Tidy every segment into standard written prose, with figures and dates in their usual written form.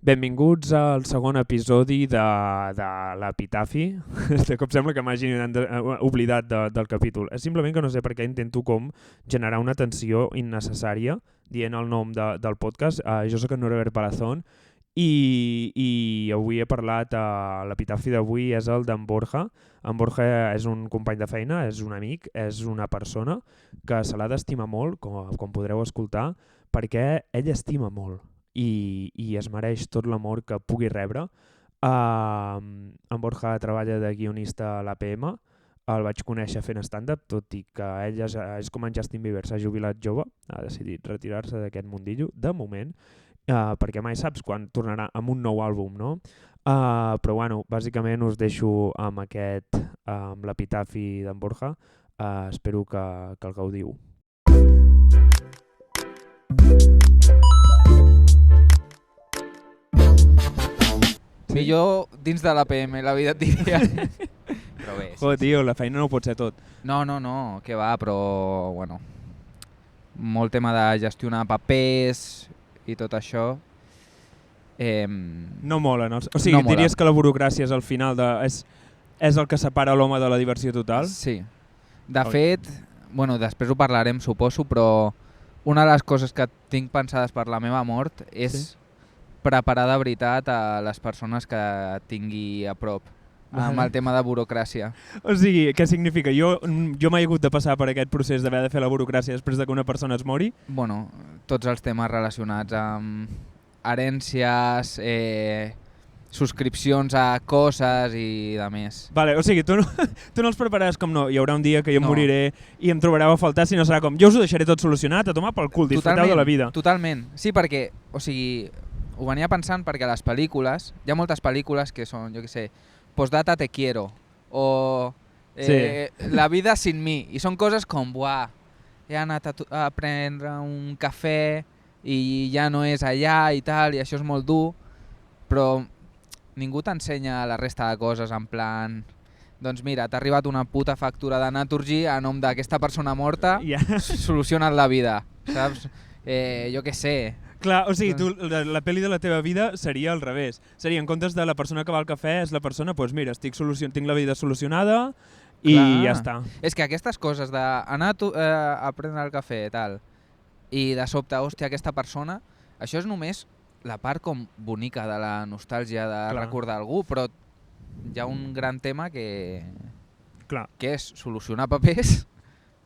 Benvinguts al segon episodi de l'Epitafi. De cop sembla que m'hagi oblidat del capítol. És simplement que no sé per què intento com generar una tensió innecessària dient el nom del podcast. Jo soc en Norbert Palazón i avui he parlat, l'Epitafi d'avui és el d'en Borja. En Borja és un company de feina, és un amic, és una persona que se l'ha d'estimar molt, com podreu escoltar, perquè ell estima molt. I es mereix tot l'amor que pugui rebre. En Borja treballa de guionista a l'APM, el vaig conèixer fent stand-up, tot i que ell és com en Justin Bieber, s'ha jubilat jove, ha decidit retirar-se d'aquest mundillo, de moment, perquè mai saps quan tornarà amb un nou àlbum, no? Però bueno, bàsicament us deixo amb amb l'Epitafi d'en Borja, espero que el gaudiu. Millor dins de l'APM, la vida et diria. Però bé, Joder, tio, la feina no pot ser tot. No, què va, però bueno, molt tema de gestionar papers i tot això. No mola, no? O sigui, no mola. diries que la burocràcia és el final és el que separa l'home de la diversió total? Sí. De fet, bueno, després ho parlarem, suposo, però una de les coses que tinc pensades per la meva mort és preparar de veritat a les persones que tingui a prop amb el tema de burocràcia. O sigui, què significa? Jo m'he hagut de passar per aquest procés d'haver de fer la burocràcia després de que una persona es mori? Bueno, tots els temes relacionats amb herències, subscripcions a coses i de més. Vale, o sigui, tu no els prepararàs com no, hi haurà un dia que jo moriré i em trobareu a faltar, sinó serà com, jo us ho deixaré tot solucionat, a tomar pel cul, disfruteu de la vida. Totalment, sí, perquè, o sigui, ho venia pensant perquè a les pel·lícules, hi ha moltes pel·lícules que són, jo què sé, Postdata te quiero, o La vida sin mi, i són coses com, buah, he anat a prendre un cafè i ja no és allà i tal, i això és molt dur, però ningú t'ensenya la resta de coses en plan, doncs mira, t'ha arribat una puta factura de Naturgy a nom d'aquesta persona morta, soluciona't la vida, saps? Jo què sé. Clar, o sigui, la pel·li de la teva vida seria al revés. Seria, en comptes de la persona que va al cafè, és la persona, doncs mira, tinc la vida solucionada i ja està. És que aquestes coses d'anar a prendre el cafè i tal, i de sobte, hòstia, aquesta persona, això és només la part com bonica de la nostàlgia de recordar algú, però hi ha un gran tema que és solucionar papers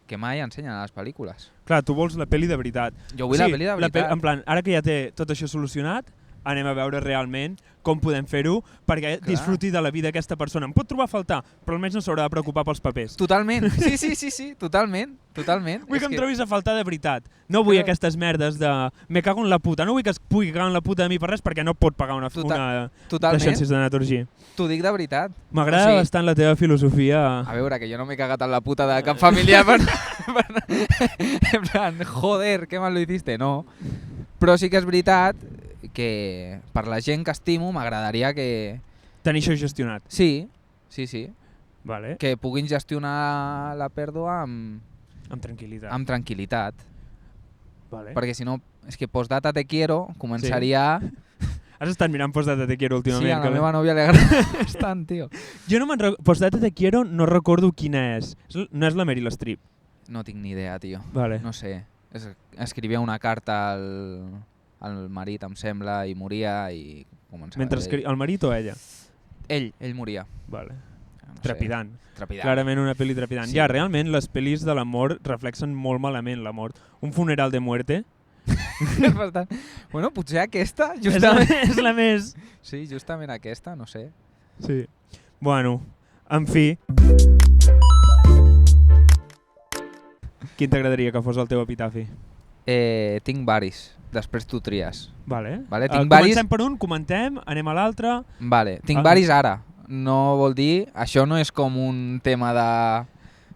que mai ensenyen a les pel·lícules. Clar, tu vols la pel·li de veritat. Jo vull la pel·li de veritat. En plan, ara que ja té tot això solucionat, anem a veure realment com podem fer-ho perquè disfruti de la vida aquesta persona. Em pot trobar a faltar, però almenys no s'haurà de preocupar pels papers. Totalment, sí, totalment. Vull que em trobis a faltar de veritat. No vull aquestes merdes de me cago en la puta. No vull que es pugui cagar en la puta de mi per res perquè no pot pagar una deixances de Naturgy. T'ho dic de veritat. M'agrada bastant la teva filosofia. A veure, que jo no m'he cagat en la puta de cap familiar en plan, joder, que mal lo hiciste, no. Però sí que és veritat que per la gent que estimo m'agradaria que... Tenir això gestionat. Sí. Vale. Que puguin gestionar la pèrdua amb tranquil·litat. Vale. Perquè si no, és que Postdata te quiero començaria... Has estat mirant Postdata te quiero últimament? Sí, a la meva nòvia li agrada bastant, tio. Jo Postdata te quiero no recordo quina és. No és la Meryl Streep? No tinc ni idea, tio. Vale. No sé. Escrivia una carta al marit, em sembla, i moria i començava... Mentre el marit o ella? Ell moria. Vale. No trepidant. Trepidant. Clarament una pel·li trepidant. Sí. Ja, realment les pel·lis de la mort reflexen molt malament la mort. Un funeral de muerte... Bueno, potser aquesta, justament... És la més... Sí, justament aquesta, no sé. Sí. Bueno, en fi... Quin t'agradaria que fos el teu epitafi? Tinc varis, després tu tries. Vale. Comencem per un, comentem, anem a l'altre... Vale, tinc varis ara. No vol dir... Això no és com un tema de...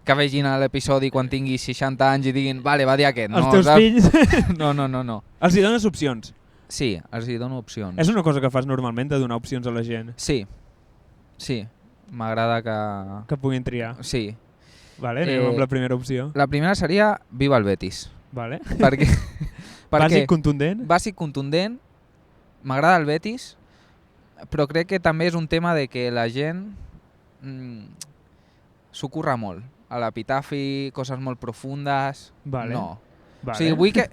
que vegin a l'episodi quan tingui 60 anys i diguin, vale, va dir aquest. Els teus fills... No. Els hi dones opcions? Sí, els hi dono opcions. És una cosa que fas normalment, de donar opcions a la gent? Sí. M'agrada que... Que puguin triar? Sí. Vale, anem amb la primera opció. La primera seria Viva el Betis. Vale. Perquè Bàsic, contundent? Bàsic, contundent m'agrada el Betis, però crec que també és un tema de que la gent s'ho curra molt. A l'epitafi, coses molt profundes... Vale. No. Vale. O sigui, vull que,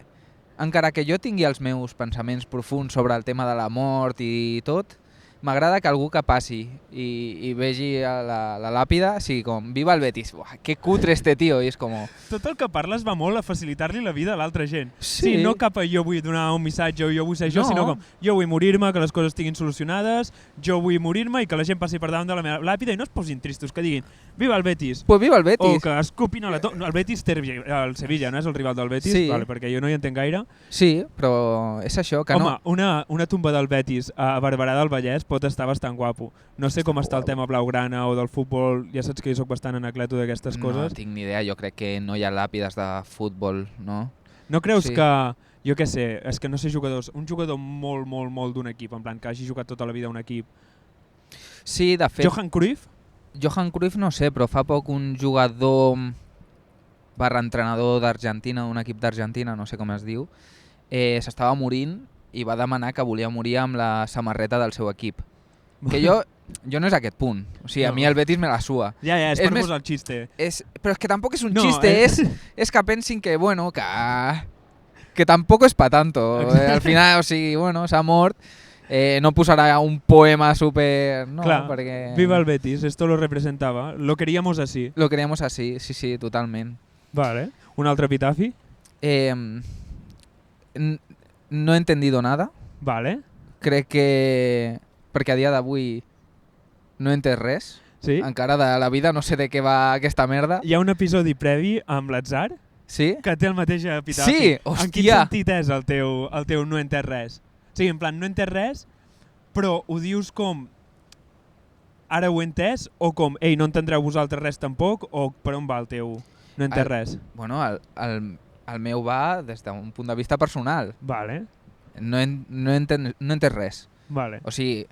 encara que jo tingui els meus pensaments profuns sobre el tema de la mort i tot, m'agrada que algú que passi i vegi la làpida sigui com, viva el Betis, buah, que cutre este tio, i és com... Tot el que parles va molt a facilitar-li la vida a l'altra gent. Sí. No cap a jo vull donar un missatge o jo vull ser jo, No. sinó com jo vull morir-me, que les coses estiguin solucionades, jo vull morir-me i que la gent passi per davant de la meva làpida i no es posin tristos, que diguin viva el Betis. Pues viva el O Betis. que escupin a la no, el Betis té el Sevilla, no és el rival del Betis? Sí. Vale, perquè jo no hi entenc gaire. Sí, però és això, que Home, no... una tumba del Betis a Barberà del Vallès pot estar bastant guapo. No sé com està el tema blaugrana o del futbol, ja saps que jo soc bastant anacleto d'aquestes No coses. tinc ni idea, jo crec que no hi ha làpides de futbol, no? No creus Sí. que, jo què sé, és que no sé jugadors, un jugador molt, molt, molt d'un equip, en plan que hagi jugat tota la vida a un equip. Sí, de fet... Johan Cruyff? Johan Cruyff no sé, però fa poc un jugador barra entrenador d'Argentina, d'un equip d'Argentina, no sé com es diu, s'estava morint i va demanar que volia morir amb la samarreta del seu equip. Que jo no és aquest punt. O sigui, a No. mi el Betis me la sua. Ja, és És per més- posar el xiste. Però és que tampoc és un No, xiste, és que pensin que, bueno, que tampoc és pa tanto. Al final, o sigui, bueno, s'ha mort, no posarà un poema súper... No, Clar, perquè... viva el Betis, esto lo representaba, lo queríamos así. Lo queríamos así, sí, totalment. Vale. Un altre epitafi? No he entendido nada. Vale. Crec que... Perquè a dia d'avui no he entès res. Sí. Encara de la vida no sé de què va aquesta merda. Hi ha un episodi previ amb l'Atzar Sí? que té el mateix epitafi. Sí, En quin hòstia! sentit és el teu no he entès res? O sigui, en plan, no he entès res, però ho dius com ara ho he entès o com ei, no entendreu vosaltres res tampoc o per on va el teu no he entès res? Bueno, el meu va des d'un punt de vista personal. Vale, No he entès res. vale. O sigui,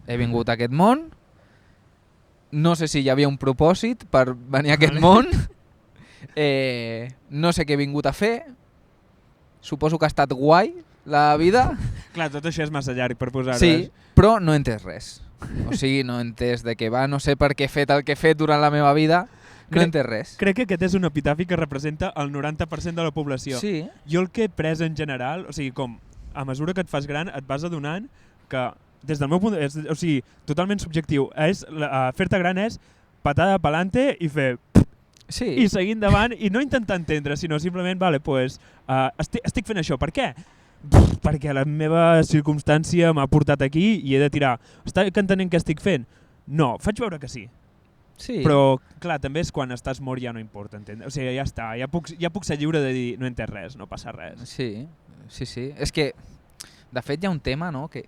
he vingut a aquest món, no sé si hi havia un propòsit per venir a aquest món, no sé què he vingut a fer, suposo que ha estat guai la vida, Clar, tot això és massa llarg per posar-ho. sí, però no he entès res. O sigui, no he entès de què va, no sé per què he fet el que he fet durant la meva vida, no he entès res. Crec que aquest és un epitafi que representa el 90% de la població. Sí, Jo el que he pres en general, o sigui, com a mesura que et fas gran et vas adonant que des del meu punt de vista, o sigui, totalment subjectiu, fer-te gran és patada pa'lante i fer sí. i seguir endavant i no intentar entendre, sinó simplement, vale, pues, estic fent això, per què? Perquè la meva circumstància m'ha portat aquí i he de tirar. Estic entenent què estic fent? No, faig veure que sí. Sí. Però, clar, també és quan estàs mort ja no importa, entendre? O sigui, ja està, ja puc ser lliure de dir no he entès res, no passa res. Sí. És que, de fet, hi ha un tema, no?, que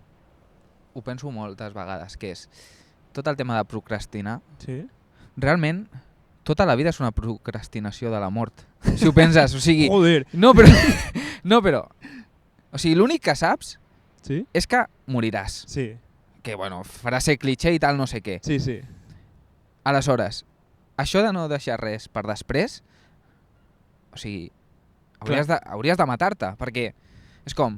ho penso moltes vegades, que és tot el tema de procrastinar. Sí? Realment, tota la vida és una procrastinació de la mort. Si ho penses, o sigui... Joder! No, però... O sigui, l'únic que saps Sí? és que moriràs. Sí, Que, bueno, farà ser cliché i tal, no sé què. sí, sí. Aleshores, això de no deixar res per després, o sigui, hauries de matar-te, perquè és com,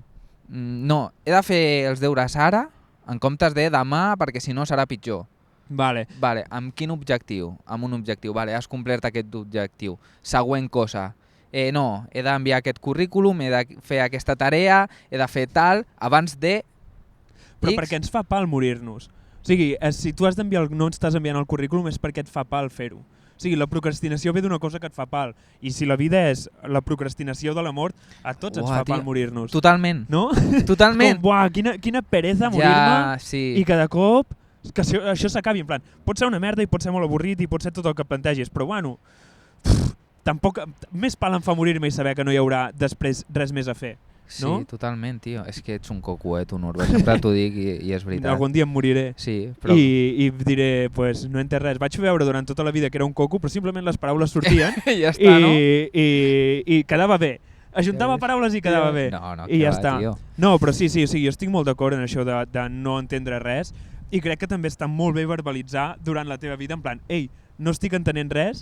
no, he de fer els deures ara en comptes de demà perquè si no serà pitjor. Vale. Vale, amb quin objectiu? Amb un objectiu, vale, has complert aquest objectiu. Següent cosa, no, he d'enviar aquest currículum, he de fer aquesta tarea, he de fer tal, abans de... Però X. perquè ens fa pal morir-nos. O sigui, si tu has d'enviar no estàs enviant el currículum és perquè et fa pal fer-ho. O sigui, la procrastinació ve d'una cosa que et fa pal. I si la vida és la procrastinació de la mort, a tots ens Uah, fa pal tio, morir-nos. Totalment. No? Totalment. Com, buah, quina pereza morir-me sí. i cada cop que això s'acabi. En plan, pot ser una merda i pot ser molt avorrit i pot ser tot el que plantegis, però bueno, tampoc, més pal em fa morir-me i saber que no hi haurà després res més a fer. Sí, no? totalment, tio. És que ets un coco, tu, Norba. Sempre t'ho dic i és veritat. Algun dia em moriré. Sí, però... I diré, pues, no he entès res. Vaig veure durant tota la vida que era un coco, però simplement les paraules sortien ja està, no? i quedava bé. Ajuntava paraules i quedava bé. No, I que ja va, està. tio. No, però sí, jo estic molt d'acord en això de no entendre res i crec que també està molt bé verbalitzar durant la teva vida en plan, ei, no estic entenent res,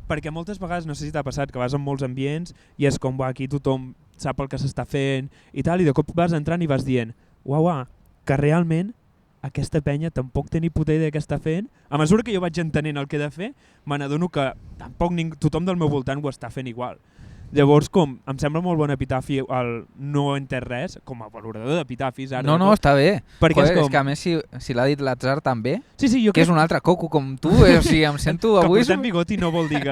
perquè moltes vegades, no sé si t'ha passat, que vas en molts ambients i és com, aquí tothom sap el que s'està fent i tal, i de cop vas entrant i vas dient, uau, que realment aquesta penya tampoc té ni puta idea què està fent. A mesura que jo vaig entenent el que he de fer, me n'adono que tampoc tothom del meu voltant ho està fent igual. Llavors, em sembla molt bon epitafi el no he entès res, com a valorador d'epitafis. No, està bé. Perquè és que a més si l'ha dit l'Atzar també, sí, jo que és un altre coco com tu, o sigui, em sento avui... Que portem bigoti no vol dir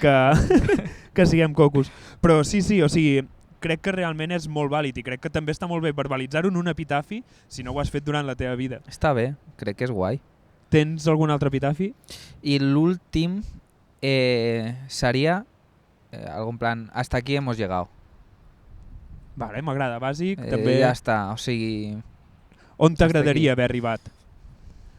que siguem cocos. Però sí, o sigui, crec que realment és molt vàlid i crec que també està molt bé verbalitzar-ho en un epitafi si no ho has fet durant la teva vida. Està bé, crec que és guai. Tens algun altre epitafi? I l'últim seria algo en plan, hasta aquí hemos llegado. Vale, m'agrada, bàsic. També... Ja està, o sigui... On t'agradaria haver arribat?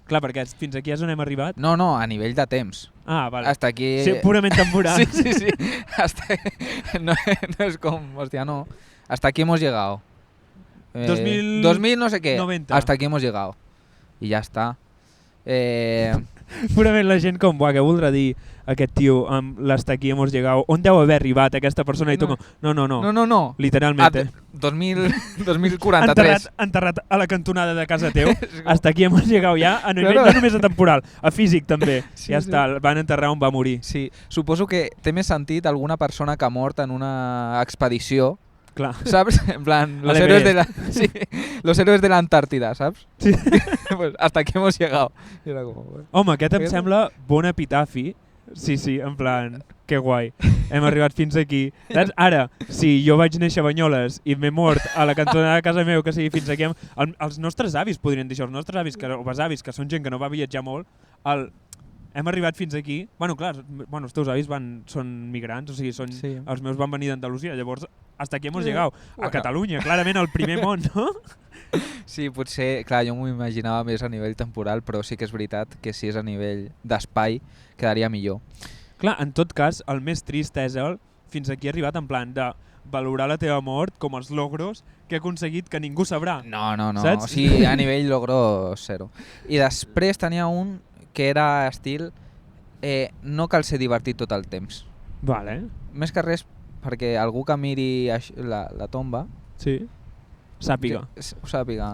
Clar, perquè fins aquí és on hem arribat. No, a nivell de temps. Ah, vale. Hasta aquí... Sí, purament temporal. Sí. No és com, hòstia, no. Hasta aquí hemos llegado. 2000 no sé què. 90. Hasta aquí hemos llegado. I ja està. Purament la gent com, què voldrà dir aquest tio amb l'hasta aquí hemos llegado? On deu haver arribat aquesta persona? I tu com, no. Literalment. 2043. Enterrat a la cantonada de casa teu. Hasta aquí hemos llegado ja, a nivell no només a temporal, a físic també. Sí, ja està, van enterrar on va morir. Sí, suposo que té més sentit alguna persona que ha mort en una expedició. Clar. ¿Sabes? En plan, los héroes de la Antártida, ¿sabes? Sí. Pues hasta aquí hemos llegado. Era como, bueno. Home, aquest em sembla bon epitafi. Sí, en plan, que guai. Hem arribat fins aquí. Saps? Ara, si jo vaig néixer a Banyoles i m'he mort a la cantonada de casa meu, que sigui fins aquí, els nostres avis podrien dir això, els nostres avis, o besavis, que són gent que no va viatjar molt, hem arribat fins aquí. Bueno, clar, els teus avis són migrants, o sigui, els meus van venir d'Andalusia, llavors hasta aquí hemos llegado. A Catalunya, clarament el primer món, no? Sí, potser, clar, jo m'ho imaginava més a nivell temporal, però sí que és veritat que si és a nivell d'espai quedaria millor. Clar, en tot cas, el més trist és fins aquí arribat en plan de valorar la teva mort com els logros que he aconseguit que ningú sabrà. No, saps? O sigui, a nivell logro zero. I després tenia un que era estil no cal ser divertit tot el temps. Vale. Més que res perquè algú que miri la tomba sàpiga.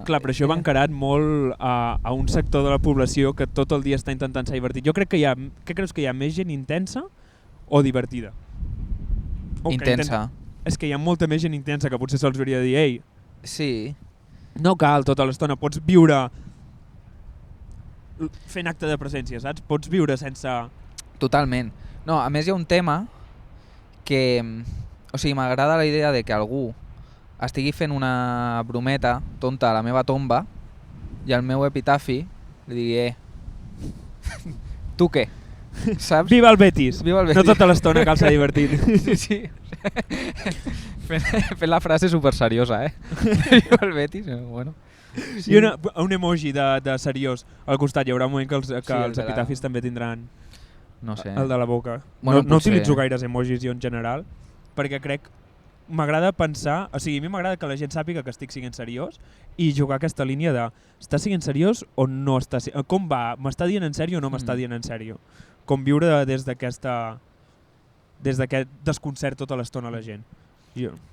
Clar, però això va encarat molt a un sector de la població que tot el dia està intentant ser divertit. Jo crec que què creus que hi ha més gent intensa o divertida? Intensa. És que hi ha molta més gent intensa que potser se'ls hauria de dir, ei, sí, no cal tota l'estona, pots viure fent acte de presència, saps? Pots viure sense... Totalment. No, a més hi ha un tema que... O sigui, m'agrada la idea de que algú estigui fent una brometa tonta a la meva tomba i al meu epitafi li digui tu què? Saps? Viva el Betis! Viva el Betis. No tota l'estona cal ser divertit. Sí. Fent la frase super seriosa, Viva el Betis, bueno. Sí. I un emoji de seriós al costat. Hi haurà un moment que els epitafis també tindran no sé. El de la boca. Bueno, no utilitzo gaires emojis jo en general, perquè m'agrada pensar, o sigui, a mi m'agrada que la gent sàpiga que estic sent seriós i jugar aquesta línia de està sent seriós o no està sent... Com va? M'està dient en sèrio o no m'està dient en sèrio? Com viure des d'aquest desconcert tota l'estona a la gent.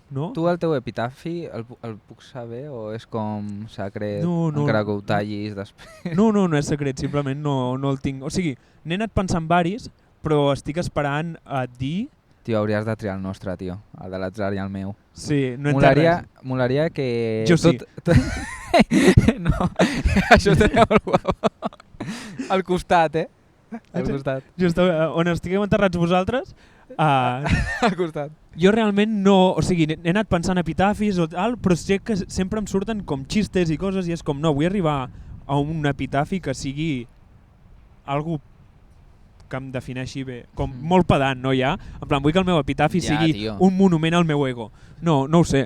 No? Tu el teu epitafi el puc saber o és com secret encara que ho tallis després? No és secret, simplement no el tinc. O sigui, n'he anat pensant varis, però estic esperant a dir... Tio, hauries de triar el nostre, tio, el de l'Atzar i el meu. Sí, no entenc res. Molaria que... Jo sí. No, això seria molt guapo. Al costat, Al costat. Just on estiguem enterrats vosaltres... Al costat. Jo realment no... O sigui, he anat pensant epitafis o tal, però sé que sempre em surten com xistes i coses i és com, no, vull arribar a un epitafi que sigui algú que em defineixi bé, com molt pedant, no ja? En plan, vull que el meu epitafi sigui un monument al meu ego. No ho sé.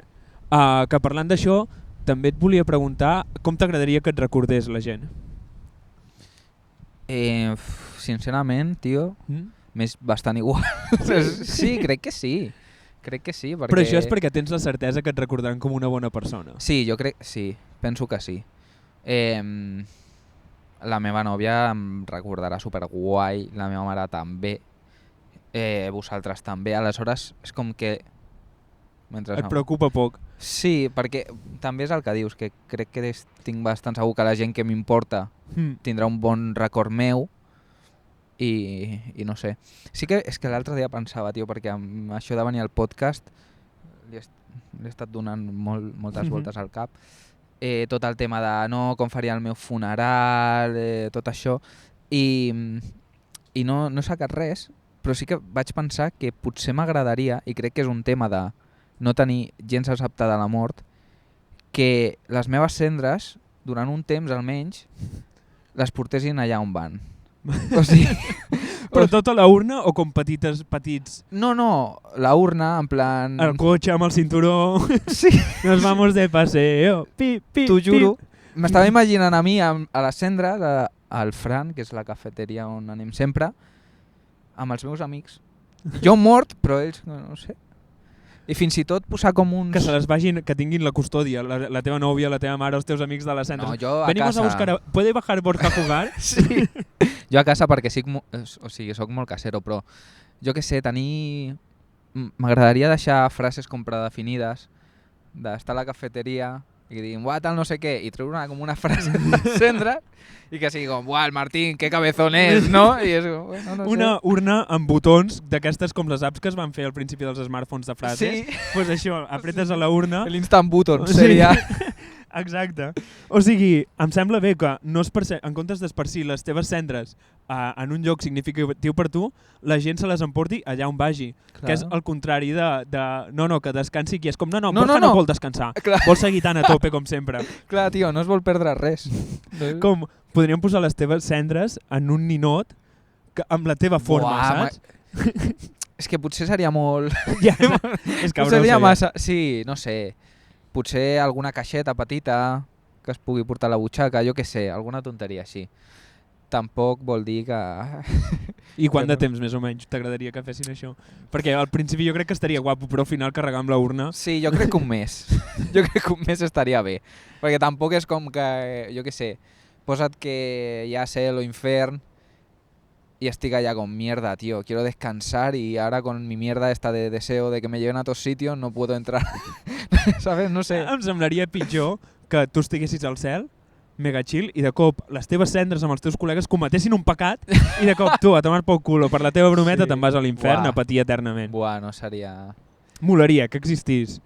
Que parlant d'això, també et volia preguntar com t'agradaria que et recordés la gent? Sincerament, tio, m'és bastant igual. Sí, crec que sí. Perquè... Però això és perquè tens la certesa que et recordaran com una bona persona. Sí, jo crec... Sí, penso que sí. La meva nòvia em recordarà superguai, la meva mare també, vosaltres també. Aleshores, és com que... Et preocupa poc. Sí, perquè també és el que dius, que crec que tinc bastant segur que la gent que m'importa tindrà un bon record meu i no sé. Sí que és que l'altre dia pensava, tio, perquè amb això de venir al podcast li he estat donant moltes voltes al cap, tot el tema de com faria el meu funeral, tot això, i no he sacat res, però sí que vaig pensar que potser m'agradaria, i crec que és un tema de no tenir gens acceptada la mort, que les meves cendres, durant un temps almenys, les portessin allà on van. O sigui, però tota la urna o com petits? No, la urna, en plan... El cotxe amb el cinturó. Sí. Nos vamos de paseo. T'ho juro. M'estava imaginant a mi, a les cendres, al Fran, que és la cafeteria on anem sempre, amb els meus amics. Jo mort, però ells, no sé. I fins i tot posar com uns... Que se les vagin, que tinguin la custòdia, la teva nòvia, la teva mare, els teus amics de les cendres. No, jo a Venimos casa... a buscar... ¿Puede bajar Borja a jugar? Sí. Jo a casa perquè soc molt casero, però jo què sé, m'agradaria deixar frases com predefinides, d'estar a la cafeteria i dir, buah, tal no sé què, i treure com una frase de cendra i que sigui com, buah, el Martín, que cabezón és, no? I és com, bueno, no sé. Una urna amb botons d'aquestes com les apps que es van fer al principi dels smartphones de frases. Sí. Pues això, apretes a la urna... L'instant button seria... Exacte. O sigui, em sembla bé que no en comptes d'esparcir les teves cendres en un lloc significatiu per tu, la gent se les emporti allà on vagi. Clar. Que és el contrari de no, que descansi qui és com, Borja no vol descansar, clar. Vol seguir tan a tope com sempre. Clar, tio, no es vol perdre res. Com podríem posar les teves cendres en un ninot amb la teva forma, saps? És que potser seria molt... Ja, és potser seria massa... Sí, no sé... Potser alguna caixeta petita que es pugui portar a la butxaca, jo què sé, alguna tonteria així. Tampoc vol dir que... I quant de temps més o menys t'agradaria que fessin això? Perquè al principi jo crec que estaria guapo, però al final carregar amb la urna... Sí, jo crec que un mes. Jo crec que un mes estaria bé. Perquè tampoc és com que, jo què sé, posa't que hi ha cel o infern y estic allá con mierda, tío, quiero descansar y ahora con mi mierda esta de deseo de que me lleven a todos sitios no puedo entrar. ¿Sabes? No sé. Em semblaria pitjor que tu estiguessis al cel, mega chill, i de cop les teves cendres amb els teus col·legues cometessin un pecat i de cop tu, a tomar pel culo, per la teva brometa te'n vas a l'infern a patir eternament. Buah, no seria... Molaria que existís.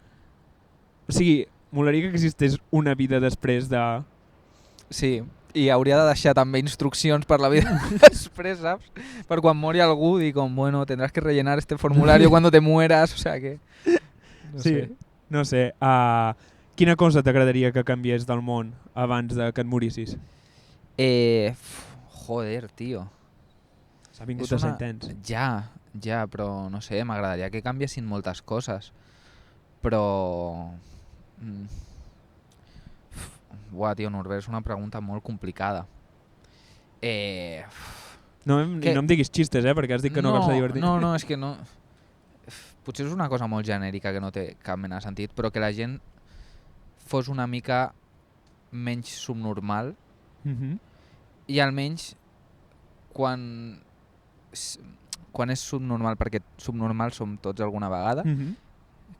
O sigui, molaria que existís una vida després de... Sí, i hauria de deixar també instruccions per la vida després, saps? Per quan mori algú, dir com, bueno, tendrás que rellenar este formulario cuando te mueras, o sea que... No sé. No sé. Quina cosa t'agradaria que canviés del món abans de que et morissis? Joder, tio. S'ha vingut a ser intens. Ja, però no sé, m'agradaria que canviessin moltes coses. Però... Buah, tio, Norbert, és una pregunta molt complicada. No em diguis xistes, perquè has dit que no vas a divertir. No, és que no... Potser és una cosa molt genèrica que no té cap mena de sentit, però que la gent fos una mica menys subnormal i almenys quan és subnormal, perquè subnormal som tots alguna vegada,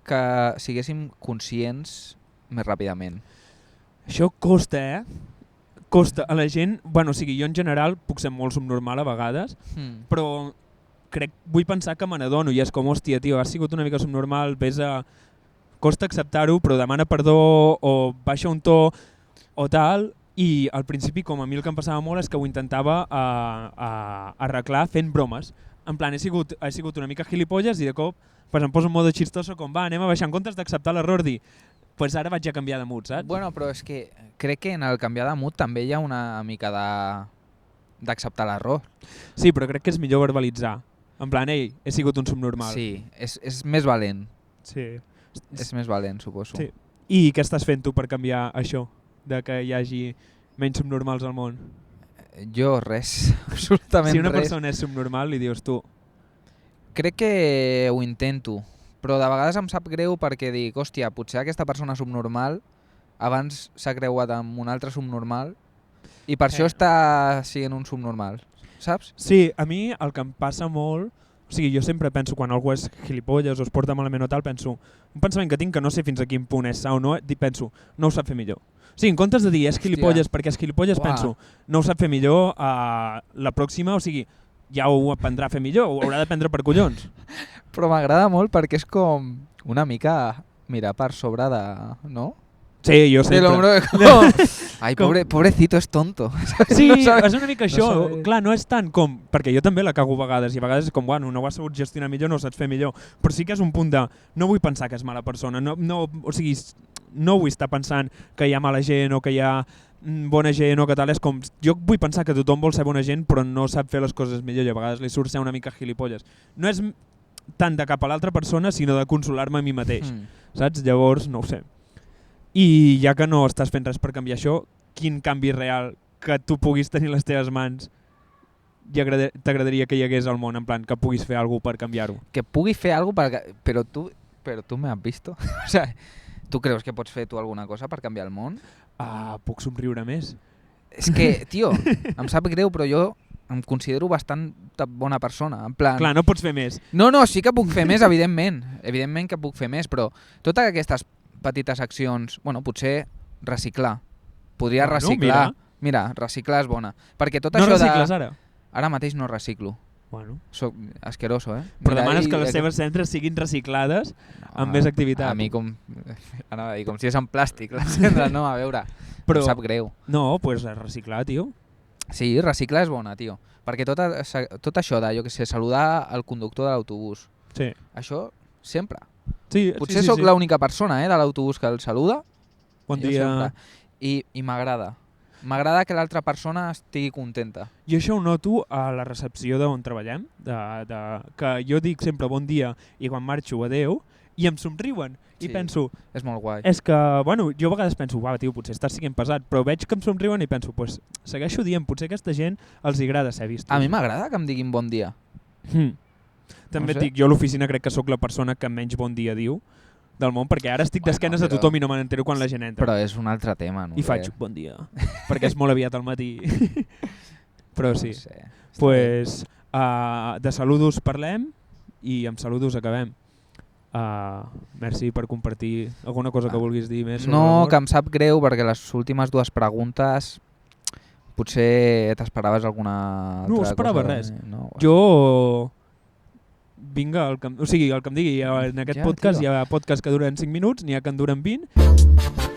que siguéssim conscients més ràpidament. Això costa, Costa. A la gent... Bueno, o sigui, jo en general puc ser molt subnormal a vegades, però vull pensar que me n'adono i és com, hòstia, tio, has sigut una mica subnormal, costa acceptar-ho, però demana perdó o baixa un to o tal, i al principi, com a mi el que em passava molt és que ho intentava arreglar fent bromes. En plan, he sigut una mica gilipolles i de cop em poso en modo xistoso com, anem a baixar, en comptes d'acceptar l'error, dir, pues ara vaig a canviar de mood, saps? Bueno, però és que crec que en el canviar de mood també hi ha una mica d'acceptar l'error. Sí, però crec que és millor verbalitzar. En plan, ei, he sigut un subnormal. Sí, és més valent. Sí. És més valent, suposo. Sí. I què estàs fent tu per canviar això, de que hi hagi menys subnormals al món? Jo res, absolutament res. Si una persona és subnormal, li dius tu. Crec que ho intento, però de vegades em sap greu perquè dic, hòstia, potser aquesta persona subnormal abans s'ha creuat amb un altre subnormal i per això està sent un subnormal, saps? Sí, a mi el que em passa molt O sigui, jo sempre penso, quan algú és gilipolles o es porta malament o tal, penso, un pensament que tinc que no sé fins a quin punt és sa o no, penso, no ho sap fer millor. O sigui, en comptes de dir és gilipolles perquè és gilipolles, penso, no ho sap fer millor la pròxima, o sigui, ja ho aprendrà a fer millor, ho haurà d'aprendre per collons. Però m'agrada molt perquè és com una mica mirar per sobre de... no? Sí, jo sempre. Ai, pobrecito, és tonto. Sí, no és una mica això. No clar, no és tant com... Perquè jo també la cago a vegades, i a vegades és com, bueno, no ho has sabut gestionar millor, no ho saps fer millor. Però sí que és un punt de... No vull pensar que és mala persona. O sigui, no vull estar pensant que hi ha mala gent o que hi ha bona gent o que tal. És com... Jo vull pensar que tothom vol ser bona gent, però no sap fer les coses millor i a vegades li surt ser una mica gilipolles. No és tant de cap a l'altra persona, sinó de consolar-me a mi mateix. Saps? Llavors, no ho sé. I ja que no estàs fent res per canviar això, quin canvi real que tu puguis tenir les teves mans t'agradaria que hi hagués al món, en plan, que puguis fer alguna cosa per canviar-ho? Que pugui fer alguna cosa, però tu me has visto. O sea, tu creus que pots fer tu alguna cosa per canviar el món? Puc somriure més. És que, tio, em sap greu, però jo em considero bastant bona persona. En plan... Clar, no pots fer més. No, sí que puc fer més, evidentment. Evidentment que puc fer més, però totes aquestes petites accions, bueno, potser reciclar. Podria reciclar. Mira, reciclar és bona. Perquè tot això recicles ara? Ara mateix no reciclo. Bueno. Soc asqueroso, Però demanes que les teves cendres siguin reciclades amb més activitat. A mi com si és en plàstic, les cendres, no, a veure, però, em sap greu. No, doncs reciclar, tio. Sí, reciclar és bona, tio. Perquè tot això de, jo què sé, saludar al conductor de l'autobús. Sí. Això sempre. Sí, potser sóc l'única persona de l'autobús que el saluda. Bon dia. I m'agrada. M'agrada que l'altra persona estigui contenta. Jo això ho noto a la recepció d'on treballem, que jo dic sempre bon dia i quan marxo adeu, i em somriuen. I penso... És molt guai. És que, bueno, jo a vegades penso, tio, potser estàs sent pesat, però veig que em somriuen i penso, pues, segueixo dient, potser a aquesta gent els agrada ser vistos. A mi m'agrada que em diguin bon dia. També et dic, jo a l'oficina crec que sóc la persona que menys bon dia diu del món, perquè ara estic d'esquenes a tothom i no me n'entero quan la gent entra. Però és un altre tema, no? I faig bon dia, perquè és molt aviat al matí. Però sí. No sé. Pues, de saludos parlem i amb saludos acabem. Merci per compartir alguna cosa que vulguis dir més. No, que em sap greu perquè les últimes dues preguntes potser t'esperaves alguna altra cosa. No esperava res. No, jo... Vinga, el que em digui, en aquest podcast hi ha podcasts que duren 5 minuts, n'hi ha que en duren 20.